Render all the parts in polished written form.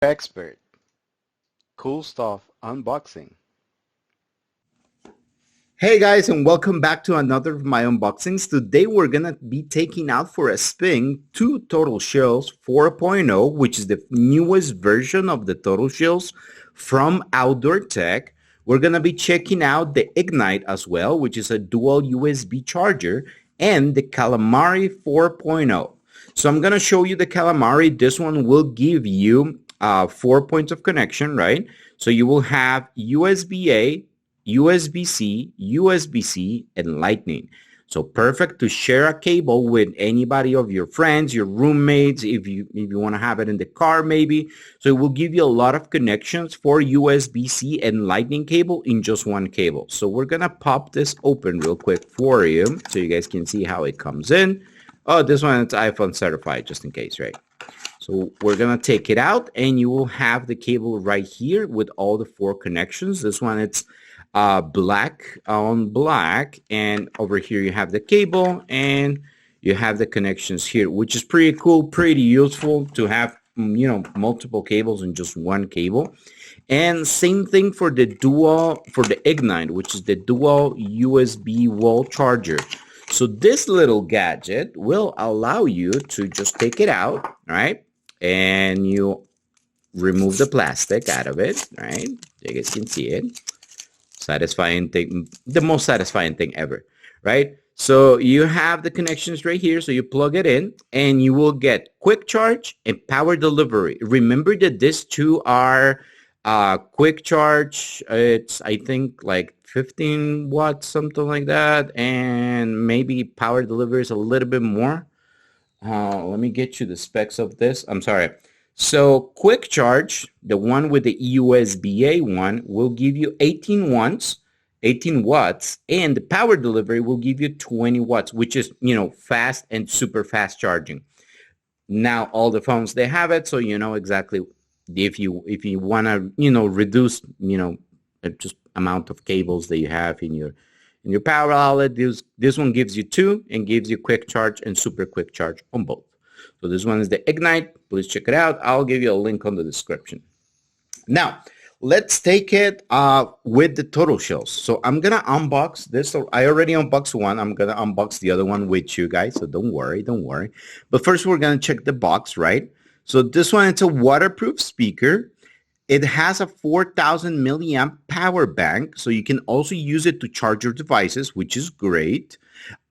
Expert. Cool stuff unboxing. Hey guys, and welcome back to another of my unboxings. Today we're gonna be taking out for a spin two Total Shells 4.0, which is the newest version of the Total Shells from Outdoor Tech. We're gonna be checking out the Ignite as well, which is a dual USB charger, and the Calamari 4.0. So I'm gonna show you the Calamari. This one will give you 4 points of connection, right? So you will have USB-A, USB-C, USB-C, and Lightning. So perfect to share a cable with anybody of your friends, your roommates, if you want to have it in the car maybe. So it will give you a lot of connections for USB-C and Lightning cable in just one cable. So we're going to pop this open real quick for you so you guys can see how it comes in. Oh, this one is iPhone certified just in case, right? So we're going to take it out and you will have the cable right here with all the 4 connections. This one, it's black on black, and over here you have the cable and you have the connections here, which is pretty cool, pretty useful to have multiple cables in just one cable. And same thing for the Ignite, which is the dual USB wall charger. So this little gadget will allow you to just take it out, right? And you remove the plastic out of it, right? You guys can see it. Satisfying thing, the most satisfying thing ever, right? So you have the connections right here. So you plug it in and you will get quick charge and power delivery. Remember that these two are quick charge. It's, I think, like 15 watts, something like that. And maybe power delivery is a little bit more. Let me get you the specs of this. I'm sorry. So quick charge, the one with the USB-A one, will give you 18 watts, and the power delivery will give you 20 watts, which is, fast and super fast charging. Now all the phones, they have it, so you know exactly if you want to, reduce, just amount of cables that you have in your power outlet. This one gives you 2 and gives you quick charge and super quick charge on both. So this one is the Ignite. Please check it out. I'll give you a link on the description. Now, let's take it with the Total Shells. So I'm going to unbox this. So I already unboxed one. I'm going to unbox the other one with you guys. So don't worry. But first, we're going to check the box, right? So this one, it's a waterproof speaker. It has a 4,000 milliamp power bank, so you can also use it to charge your devices, which is great.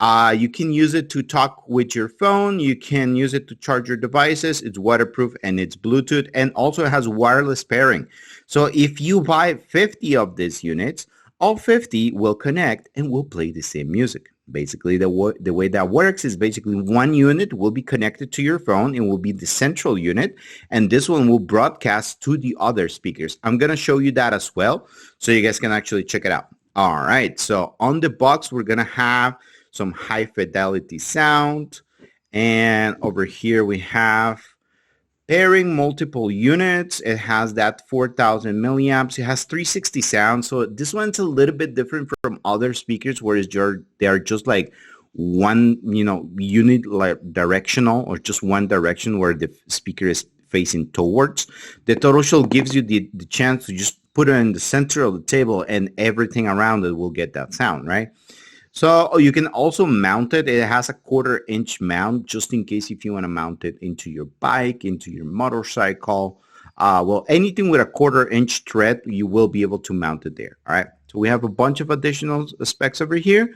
You can use it to talk with your phone. You can use it to charge your devices. It's waterproof and it's Bluetooth, and also it has wireless pairing. So if you buy 50 of these units, all 50 will connect and will play the same music. Basically, the way that works is basically one unit will be connected to your phone and will be the central unit, and this one will broadcast to the other speakers. I'm going to show you that as well so you guys can actually check it out. All right, so on the box, we're going to have some high fidelity sound, and over here we have pairing multiple units. It has that 4,000 milliamps. It has 360 sound. So this one's a little bit different from other speakers, whereas they are just like one, unit like directional, or just one direction where the speaker is facing towards. The Total Shell gives you the chance to just put it in the center of the table and everything around it will get that sound, right? So you can also mount it. It has a 1/4-inch mount just in case if you want to mount it into your bike, into your motorcycle. Well, anything with a 1/4-inch thread, you will be able to mount it there. All right. So we have a bunch of additional specs over here.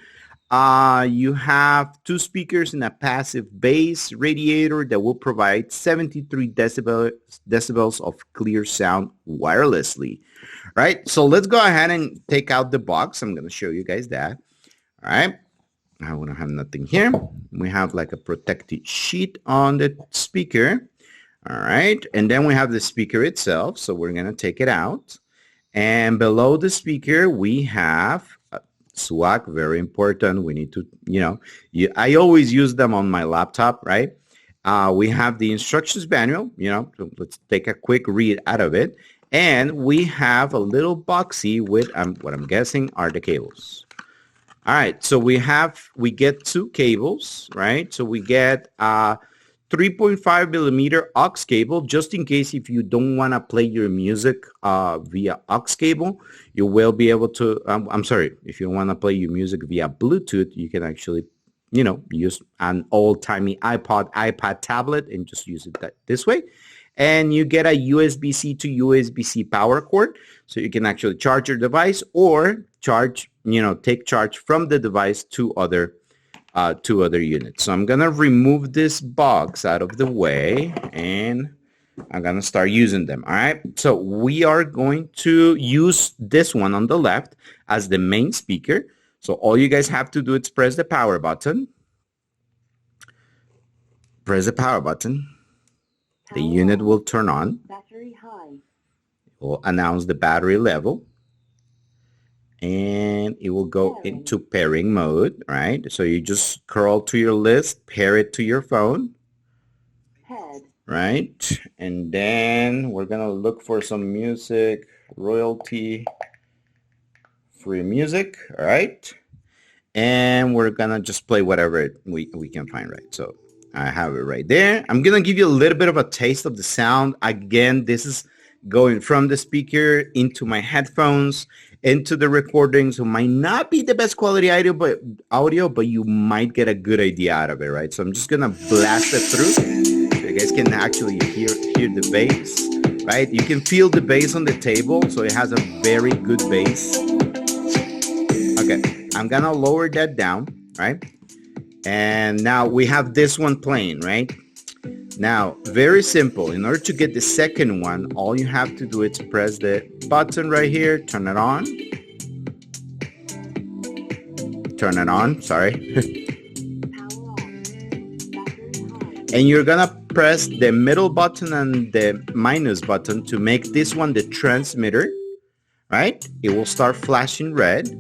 You have 2 speakers and a passive bass radiator that will provide 73 decibels of clear sound wirelessly. All right. So let's go ahead and take out the box. I'm going to show you guys that. All right, I want to have nothing here. We have like a protected sheet on the speaker. All right, and then we have the speaker itself. So we're going to take it out. And below the speaker, we have swag, very important. We need to, I always use them on my laptop, right? We have the instructions manual, so let's take a quick read out of it. And we have a little boxy with what I'm guessing are the cables. All right, so we get 2 cables, right? So we get 3.5 millimeter aux cable, just in case if you don't want to play your music via aux cable, you will be able to, I'm sorry, if you want to play your music via Bluetooth, you can actually, use an old-timey iPad tablet and just use it this way. And you get a USB-C to USB-C power cord, so you can actually charge your device or take charge from the device to other units. So I'm gonna remove this box out of the way and I'm gonna start using them. All right, so we are going to use this one on the left as the main speaker. So all you guys have to do is press the power button. Press the power button. The unit will turn on. Battery high. It will announce the battery level. And it will go into pairing mode, right? So you just scroll to your list, pair it to your phone, right? And then we're gonna look for some music, royalty-free music, all right? And we're gonna just play whatever we can find, right? So I have it right there. I'm gonna give you a little bit of a taste of the sound. Again, this is going from the speaker into my headphones, into the recording, so might not be the best quality audio, but you might get a good idea out of it, right? So I'm just gonna blast it through, so you guys can actually hear the bass, right? You can feel the bass on the table, so it has a very good bass. Okay, I'm gonna lower that down, right? And now we have this one playing, right? Now, very simple. In order to get the second one, all you have to do is press the button right here, turn it on. Turn it on, sorry. And you're gonna press the middle button and the minus button to make this one the transmitter, right? It will start flashing red.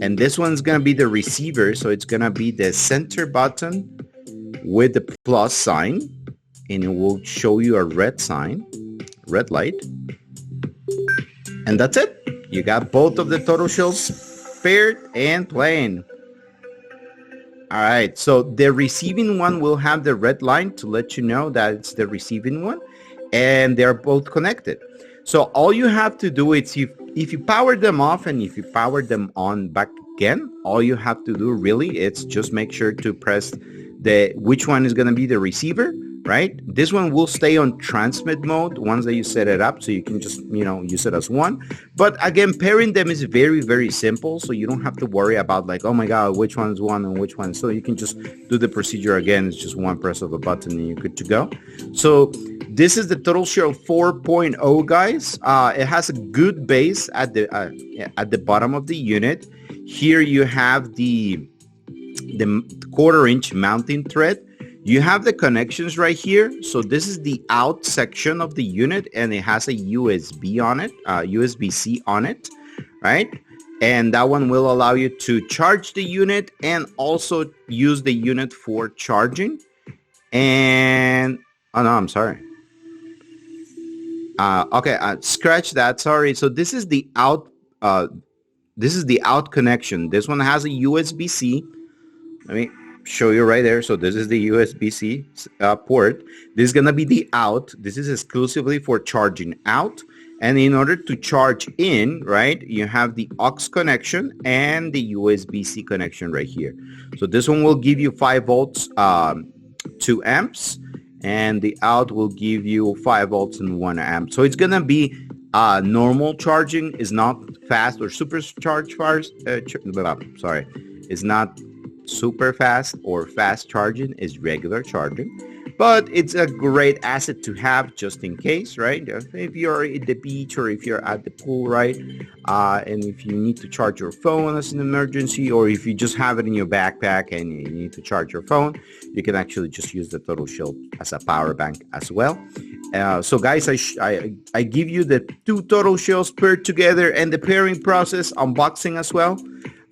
And this one's gonna be the receiver, so it's gonna be the center button with the plus sign. And it will show you a red sign, red light. And that's it. You got both of the total shells paired and playing. All right, so the receiving one will have the red line to let you know that it's the receiving one, and they're both connected. So all you have to do is if you power them off and if you power them on back again, all you have to do really is just make sure to press which one is going to be the receiver, right? This one will stay on transmit mode once that you set it up, so you can just, use it as one. But again, pairing them is very, very simple, so you don't have to worry about like, oh my God, which one's one and which one. So you can just do the procedure again. It's just one press of a button and you're good to go. So this is the Total Shell 4.0, guys. It has a good bass at the bottom of the unit. Here you have the 1/4-inch mounting thread. You have the connections right here. So this is the out section of the unit, and it has a USB on it, USB-C on it, right? And that one will allow you to charge the unit and also use the unit for charging. And oh no, I'm sorry. Okay, scratch that. Sorry. So this is the out. This is the out connection. This one has a USB-C. Let me show you right there. So this is the USB-C port. This is going to be the out. This is exclusively for charging out. And in order to charge in, right, you have the aux connection and the USB-C connection right here. So this one will give you 5 volts, 2 amps, and the out will give you 5 volts and 1 amp. So it's going to be normal charging, is not fast or super charge fast. Sorry, it's not super fast or fast charging, is regular charging, but it's a great asset to have just in case, right? If you're at the beach or if you're at the pool, right? And if you need to charge your phone as an emergency, or if you just have it in your backpack and you need to charge your phone, you can actually just use the Total Shell as a power bank as well. So guys, I give you the 2 Total Shells paired together and the pairing process unboxing as well.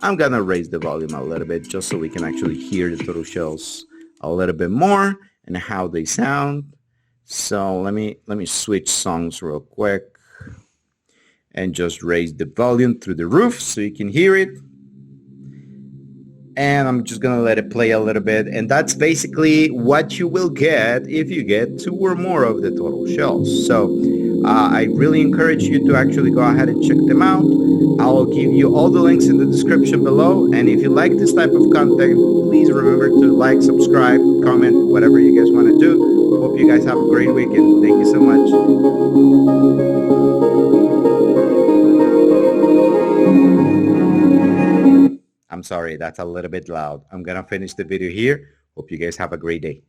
I'm gonna raise the volume a little bit just so we can actually hear the Total Shells a little bit more and how they sound. So let me switch songs real quick and just raise the volume through the roof so you can hear it. and I'm just gonna let it play a little bit, and that's basically what you will get if you get 2 or more of the total shells. So I really encourage you to actually go ahead and check them out. I'll give you all the links in the description below, and if you like this type of content, please remember to like, subscribe, comment, whatever you guys want to do. Hope you guys have a great weekend. Thank you so much. I'm sorry, that's a little bit loud. I'm gonna finish the video here. Hope you guys have a great day.